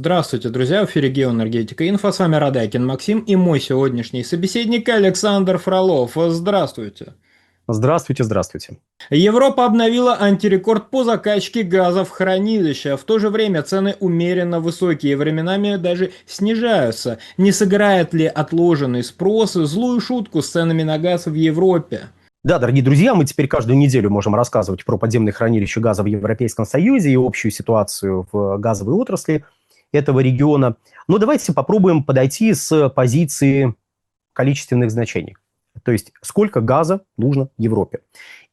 Здравствуйте, друзья, в эфире Геоэнергетика Инфо, с вами Радайкин Максим и мой сегодняшний собеседник Александр Фролов. Здравствуйте. Здравствуйте, здравствуйте. Европа обновила антирекорд по закачке газа в хранилища. В то же время цены умеренно высокие, временами даже снижаются. Не сыграет ли отложенный спрос злую шутку с ценами на газ в Европе? Да, дорогие друзья, мы теперь каждую неделю можем рассказывать про подземные хранилища газа в Европейском Союзе и общую ситуацию в газовой отрасли этого региона. Но давайте попробуем подойти с позиции количественных значений. То есть сколько газа нужно Европе.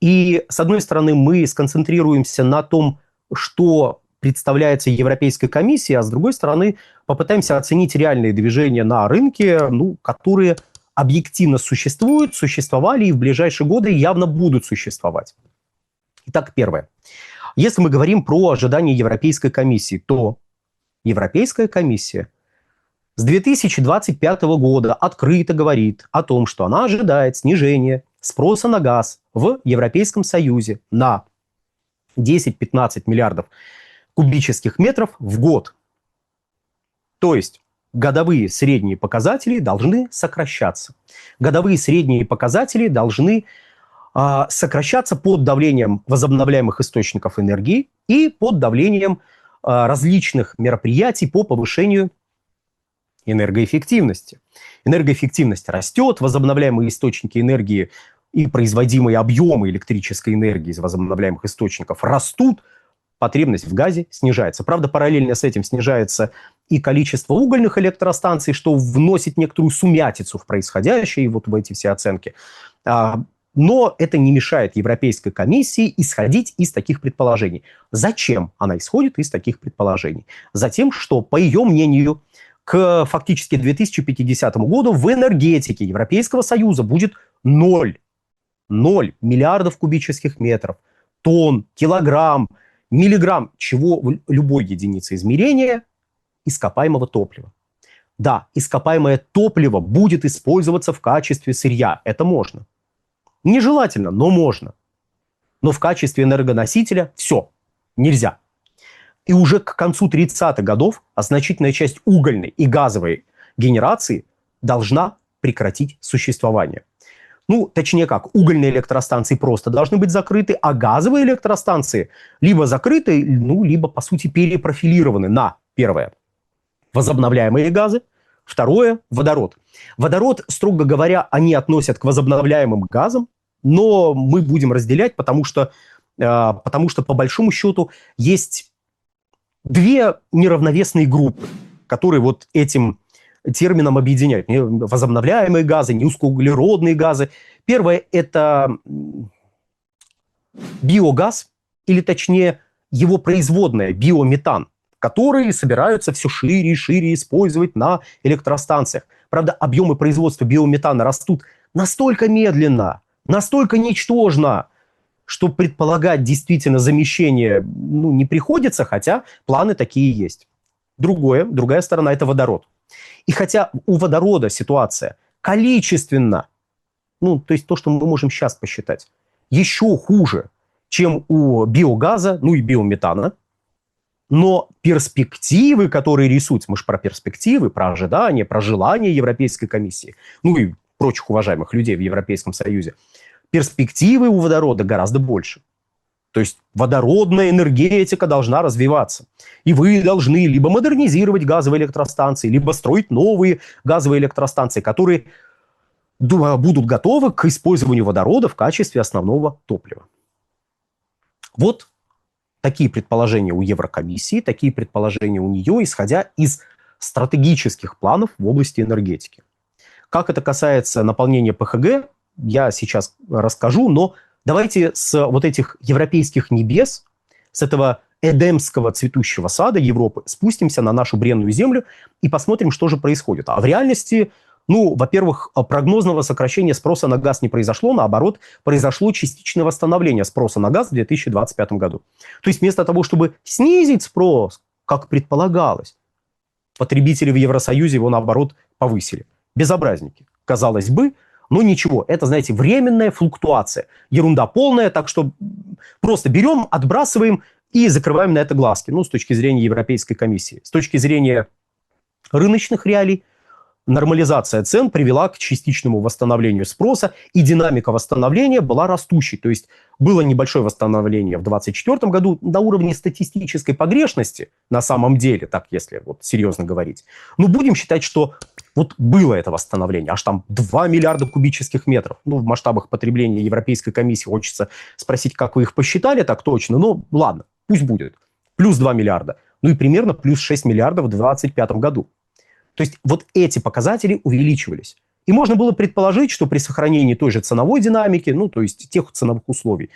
И с одной стороны мы сконцентрируемся на том, что представляется Европейской комиссией, а с другой стороны попытаемся оценить реальные движения на рынке, которые объективно существуют, существовали и в ближайшие годы явно будут существовать. Итак, первое. Если мы говорим про ожидания Европейской комиссии, то Европейская комиссия с 2025 года открыто говорит о том, что она ожидает снижения спроса на газ в Европейском Союзе на 10-15 миллиардов кубических метров в год. То есть годовые средние показатели должны сокращаться. Годовые средние показатели должны сокращаться под давлением возобновляемых источников энергии и под давлением различных мероприятий по повышению энергоэффективности. Энергоэффективность растет, возобновляемые источники энергии и производимые объемы электрической энергии из возобновляемых источников растут, потребность в газе снижается. Правда, параллельно с этим снижается и количество угольных электростанций, что вносит некоторую сумятицу в происходящее и вот в эти все оценки. Но это не мешает Европейской комиссии исходить из таких предположений. Зачем она исходит из таких предположений? Затем, что, по ее мнению, к фактически 2050 году в энергетике Европейского Союза будет ноль миллиардов кубических метров, тонн, килограмм, миллиграмм, чего любой единицы измерения ископаемого топлива. Да, ископаемое топливо будет использоваться в качестве сырья. Это можно. Нежелательно, но можно. Но в качестве энергоносителя все, нельзя. И уже к концу 30-х годов значительная часть угольной и газовой генерации должна прекратить существование. Точнее как, угольные электростанции просто должны быть закрыты, а газовые электростанции либо закрыты, либо, по сути, перепрофилированы на, первое, возобновляемые газы, второе, водород. Водород, строго говоря, они относят к возобновляемым газам, но мы будем разделять, потому что по большому счету есть две неравновесные группы, которые вот этим термином объединяют. Возобновляемые газы, низкоуглеродные газы. Первое – это биогаз, или точнее его производная, биометан, которые собираются все шире и шире использовать на электростанциях. Правда, объемы производства биометана растут настолько медленно, настолько ничтожно, что предполагать действительно замещение не приходится, хотя планы такие есть. Другая сторона – это водород. И хотя у водорода ситуация количественно, то есть то, что мы можем сейчас посчитать, еще хуже, чем у биогаза, и биометана, но перспективы, которые рисуются, мы же про перспективы, про ожидания, про желания Европейской комиссии, и прочих уважаемых людей в Европейском Союзе, перспективы у водорода гораздо больше. То есть водородная энергетика должна развиваться. И вы должны либо модернизировать газовые электростанции, либо строить новые газовые электростанции, которые будут готовы к использованию водорода в качестве основного топлива. Вот такие предположения у Еврокомиссии, такие предположения у нее, исходя из стратегических планов в области энергетики. Как это касается наполнения ПХГ, я сейчас расскажу, но давайте с вот этих европейских небес, с этого эдемского цветущего сада Европы спустимся на нашу бренную землю и посмотрим, что же происходит. А в реальности, во-первых, прогнозного сокращения спроса на газ не произошло, наоборот, произошло частичное восстановление спроса на газ в 2025 году. То есть вместо того, чтобы снизить спрос, как предполагалось, потребители в Евросоюзе его, наоборот, повысили. Безобразники, казалось бы. Но ничего, это, знаете, временная флуктуация. Ерунда полная, так что просто берем, отбрасываем и закрываем на это глазки, ну, с точки зрения Европейской комиссии. С точки зрения рыночных реалий, нормализация цен привела к частичному восстановлению спроса, и динамика восстановления была растущей. То есть было небольшое восстановление в 2024 году на уровне статистической погрешности, на самом деле, так если вот серьезно говорить. Но будем считать, что вот было это восстановление, аж там 2 миллиарда кубических метров. Ну, в масштабах потребления Европейской комиссии хочется спросить, как вы их посчитали так точно. Ну, ладно, пусть будет. Плюс 2 миллиарда. Ну и примерно плюс 6 миллиардов в 2025 году. То есть вот эти показатели увеличивались. И можно было предположить, что при сохранении той же ценовой динамики, ну, то есть тех ценовых условий,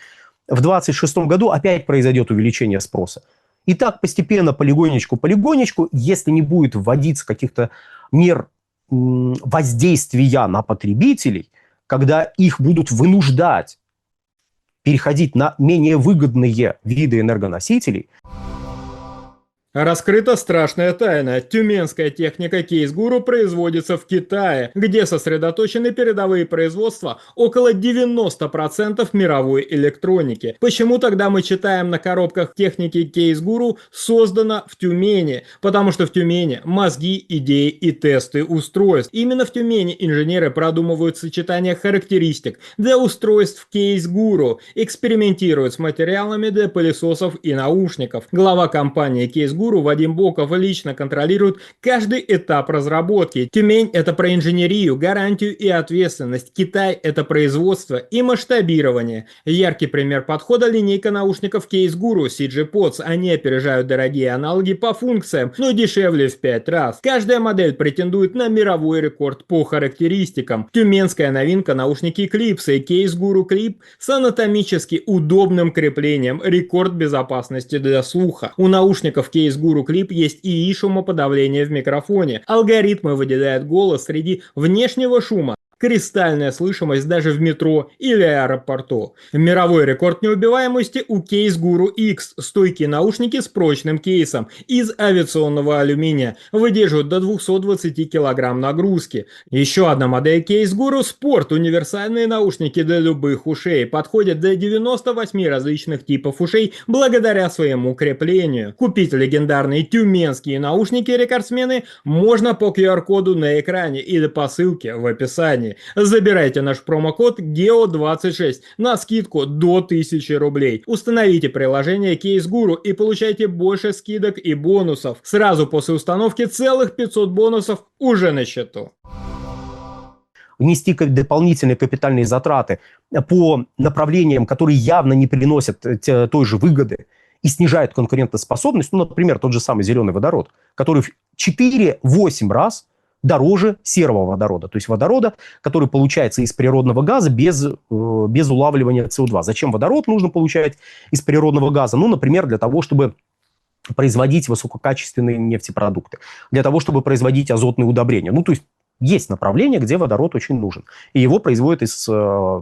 в 2026 году опять произойдет увеличение спроса. И так постепенно, полигонечку, если не будет вводиться каких-то мер воздействия на потребителей, когда их будут вынуждать переходить на менее выгодные виды энергоносителей. Раскрыта страшная тайна. Тюменская техника Case Guru производится в Китае, где сосредоточены передовые производства около 90% мировой электроники. Почему тогда мы читаем на коробках техники Case Guru «Создано в Тюмени»? Потому что в Тюмени мозги, идеи и тесты устройств. Именно в Тюмени инженеры продумывают сочетание характеристик для устройств Case Guru, экспериментируют с материалами для пылесосов и наушников. Глава компании Case Guru Вадим Боков лично контролирует каждый этап разработки. Тюмень – это про инженерию, гарантию и ответственность. Китай – это производство и масштабирование. Яркий пример подхода – линейка наушников Case Guru CG Pods. Они опережают дорогие аналоги по функциям, но дешевле в 5 раз. Каждая модель претендует на мировой рекорд по характеристикам. Тюменская новинка – наушники Eclipse и Case Guru Clip с анатомически удобным креплением. Рекорд безопасности для слуха. У наушников Case Guru Clip есть ИИ шумоподавление в микрофоне. Алгоритмы выделяют голос среди внешнего шума. Кристальная слышимость даже в метро или аэропорту. Мировой рекорд неубиваемости у Case Guru X. Стойкие наушники с прочным кейсом из авиационного алюминия. Выдерживают до 220 кг нагрузки. Еще одна модель Case Guru Sport. Универсальные наушники для любых ушей. Подходят для 98 различных типов ушей благодаря своему креплению. Купить легендарные тюменские наушники-рекордсмены можно по QR-коду на экране или по ссылке в описании. Забирайте наш промокод GEO26 на скидку до 1000 рублей. Установите приложение Case Guru и получайте больше скидок и бонусов. Сразу после установки целых 500 бонусов уже на счету. Внести дополнительные капитальные затраты по направлениям, которые явно не приносят той же выгоды и снижают конкурентоспособность, ну, например, тот же самый зеленый водород, который в 4-8 раз дороже серого водорода, то есть водорода, который получается из природного газа без улавливания СО2. Зачем водород нужно получать из природного газа? Ну, например, для того, чтобы производить высококачественные нефтепродукты, для того, чтобы производить азотные удобрения. Ну, то есть направление, где водород очень нужен, и его производят из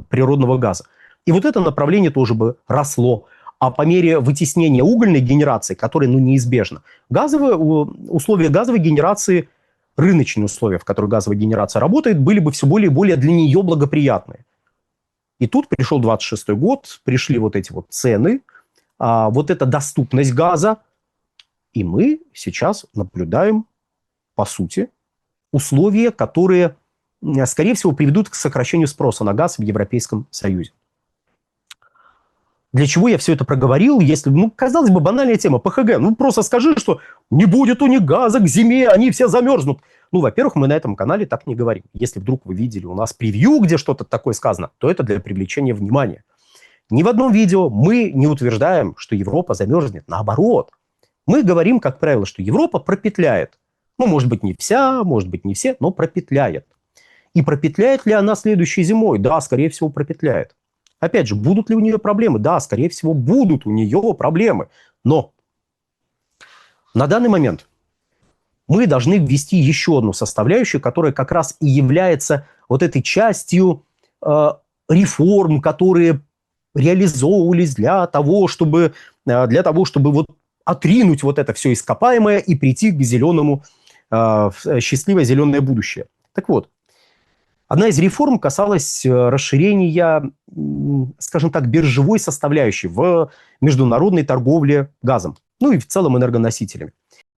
природного газа. И вот это направление тоже бы росло. А по мере вытеснения угольной генерации, которая, неизбежна, условия газовой генерации, рыночные условия, в которых газовая генерация работает, были бы все более и более для нее благоприятные. И тут пришел 26-й год, пришли вот эти вот цены, вот эта доступность газа, и мы сейчас наблюдаем, по сути, условия, которые, скорее всего, приведут к сокращению спроса на газ в Европейском Союзе. Для чего я все это проговорил, если, казалось бы, банальная тема, ПХГ. Просто скажи, что не будет у них газа к зиме, они все замерзнут. Во-первых, мы на этом канале так не говорим. Если вдруг вы видели у нас превью, где что-то такое сказано, то это для привлечения внимания. Ни в одном видео мы не утверждаем, что Европа замерзнет. Наоборот. Мы говорим, как правило, что Европа пропетляет. Может быть, не вся, может быть, не все, но пропетляет. И пропетляет ли она следующей зимой? Да, скорее всего, пропетляет. Опять же, будут ли у нее проблемы? Да, скорее всего, будут у нее проблемы. Но на данный момент мы должны ввести еще одну составляющую, которая как раз и является вот этой частью реформ, которые реализовывались для того, чтобы вот отринуть вот это все ископаемое и прийти к зеленому, счастливое зеленое будущее. Так вот, Одна из реформ касалась расширения, скажем так, биржевой составляющей в международной торговле газом, ну и в целом энергоносителями.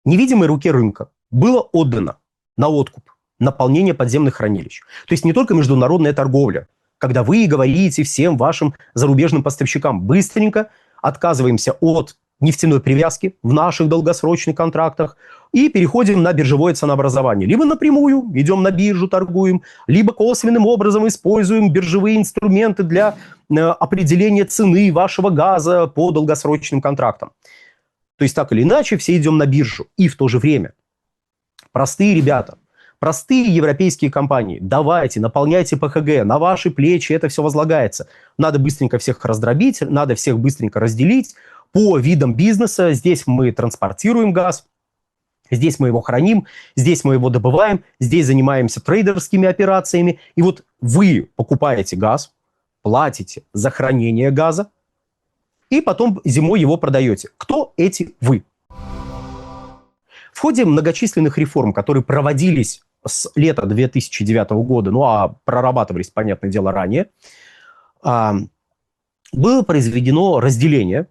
Невидимой руке рынка было отдано на откуп наполнение подземных хранилищ. То есть не только международная торговля, когда вы говорите всем вашим зарубежным поставщикам: быстренько отказываемся от нефтяной привязки в наших долгосрочных контрактах и переходим на биржевое ценообразование. Либо напрямую идем на биржу, торгуем, либо косвенным образом используем биржевые инструменты для определения цены вашего газа по долгосрочным контрактам. То есть так или иначе все идем на биржу. И в то же время простые ребята, простые европейские компании: давайте, наполняйте ПХГ, на ваши плечи это все возлагается. Надо быстренько всех раздробить, надо всех быстренько разделить по видам бизнеса. Здесь мы транспортируем газ, здесь мы его храним, здесь мы его добываем, здесь занимаемся трейдерскими операциями. И вот вы покупаете газ, платите за хранение газа, и потом зимой его продаете. Кто эти вы? В ходе многочисленных реформ, которые проводились с лета 2009 года, ну а прорабатывались, понятное дело, ранее, было произведено разделение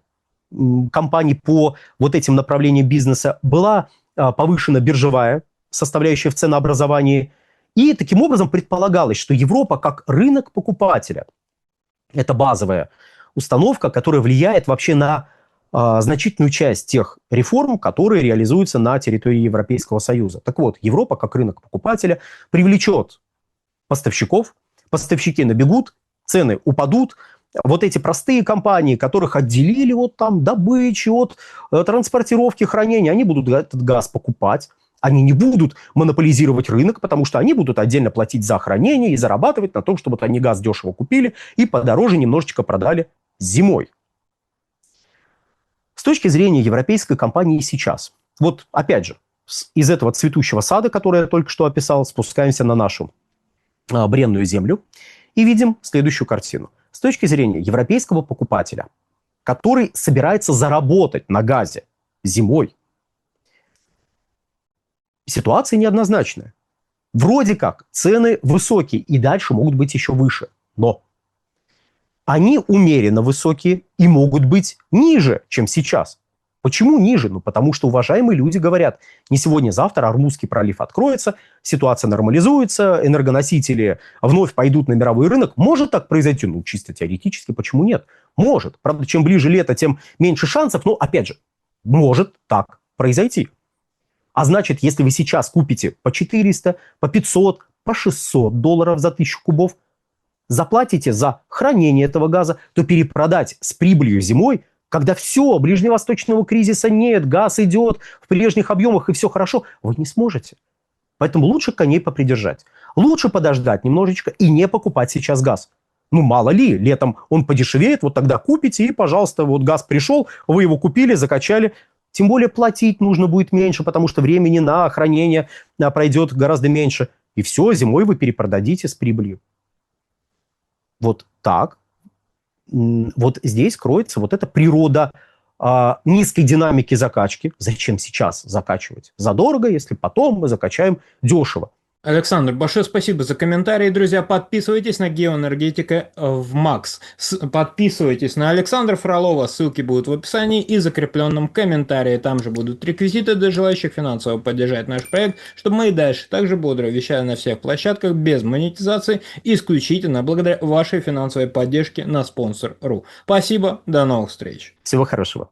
компаний по вот этим направлениям бизнеса. Была повышена биржевая составляющая в ценообразовании. И таким образом предполагалось, что Европа как рынок покупателя – это базовая установка, которая влияет вообще на значительную часть тех реформ, которые реализуются на территории Европейского Союза. Так вот, Европа как рынок покупателя привлечет поставщиков, поставщики набегут, цены упадут. Вот эти простые компании, которых отделили от там добычи, от транспортировки, хранения, они будут этот газ покупать. Они не будут монополизировать рынок, потому что они будут отдельно платить за хранение и зарабатывать на том, чтобы вот они газ дешево купили и подороже немножечко продали зимой. С точки зрения европейской компании сейчас, вот опять же, из этого цветущего сада, который я только что описал, спускаемся на нашу бренную землю и видим следующую картину. С точки зрения европейского покупателя, который собирается заработать на газе зимой, ситуация неоднозначная. Вроде как цены высокие и дальше могут быть еще выше, но они умеренно высокие и могут быть ниже, чем сейчас. Почему ниже? Ну, потому что уважаемые люди говорят: не сегодня-завтра Ормузский пролив откроется, ситуация нормализуется, энергоносители вновь пойдут на мировой рынок. Может так произойти? Ну, чисто теоретически, почему нет? Может. Правда, чем ближе лето, тем меньше шансов, но, опять же, может так произойти. А значит, если вы сейчас купите по 400, по 500, по 600 долларов за 1000 кубов, заплатите за хранение этого газа, то перепродать с прибылью зимой, когда все, ближневосточного кризиса нет, газ идет в прежних объемах и все хорошо, вы не сможете. Поэтому лучше коней попридержать. Лучше подождать немножечко и не покупать сейчас газ. Ну, мало ли, летом он подешевеет, вот тогда купите, и, пожалуйста, вот газ пришел, вы его купили, закачали. Тем более платить нужно будет меньше, потому что времени на хранение пройдет гораздо меньше. И все, зимой вы перепродадите с прибылью. Вот так. Вот здесь кроется вот эта природа низкой динамики закачки. Зачем сейчас закачивать задорого, если потом мы закачаем дешево? Александр, большое спасибо за комментарии, друзья. Подписывайтесь на Геоэнергетика в Макс. Подписывайтесь на Александра Фролова, ссылки будут в описании и закрепленном комментарии. Там же будут реквизиты для желающих финансово поддержать наш проект, чтобы мы и дальше также бодро вещали на всех площадках без монетизации, исключительно благодаря вашей финансовой поддержке на Sponsor.ru. Спасибо, до новых встреч. Всего хорошего.